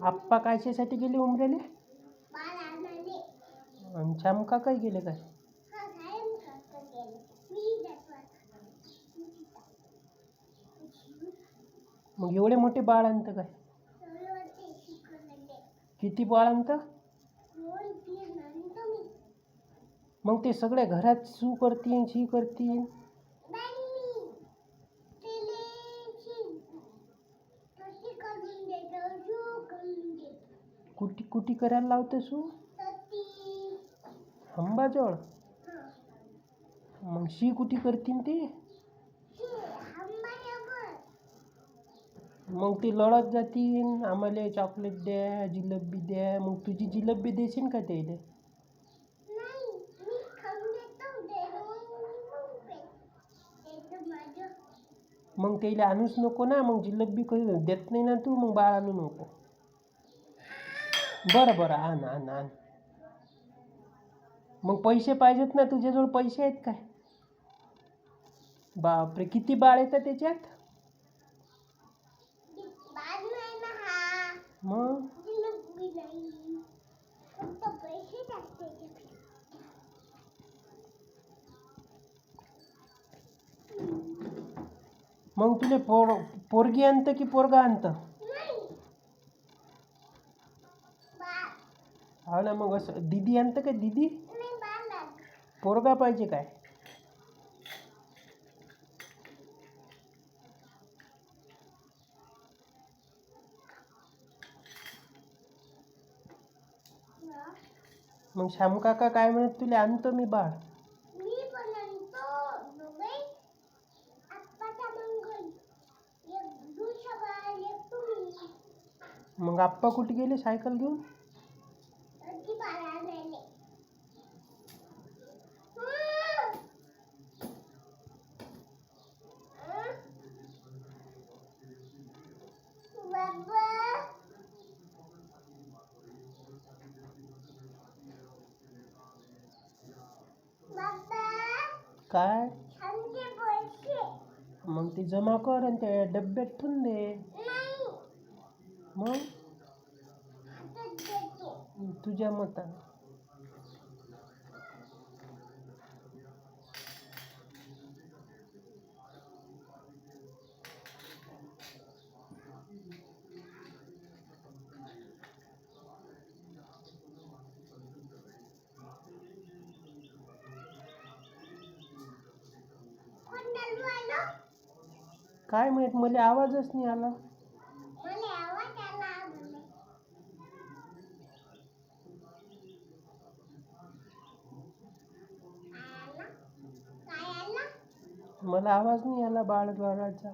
आप्पा कायच्यासाठी गेले उमऱ्याले? आणि श्यामका काय गेले काय? मग एवढे मोठे बाळ आणतं काय? किती बाळ आणतं? मग ते सगळे घरात सू करतीन शी करतीन. कुटी कुटी करायला लावते सू अंबाजवळ. मग शी कुटी करतीन ते. मग ते लढत जातीन आम्हाला चॉकलेट द्या जिलेबी द्या. मग तुझी जिलेबी देशील का त्याला? मग त्याला आणूच नको ना. मग जिलेबी काही देत नाही ना तू. मग बाळ आणू नको. बरं बरं आण आण आण. मग पैसे पाहिजेत ना. तुझ्याजवळ पैसे आहेत काय? बापरे किती बाळ येतं त्याच्यात? मग मग तुला पोरगी आणतं की पोरगा आणतं? हो ना. मग असं दीदी आणतं का दीदी? पोरगा पाहिजे काय? मग श्याम काका काय म्हणत तुला आणतो मी बाळ? मग आप्पा कुठे गेले सायकल घेऊन? काय? मग ते जमा कर आणि त्या डब्यात ठेवून दे. मग तुझ्या मतानं. काय माहित मला आवाजच नाही आला. मला आवाज नाही आला बाळाचा.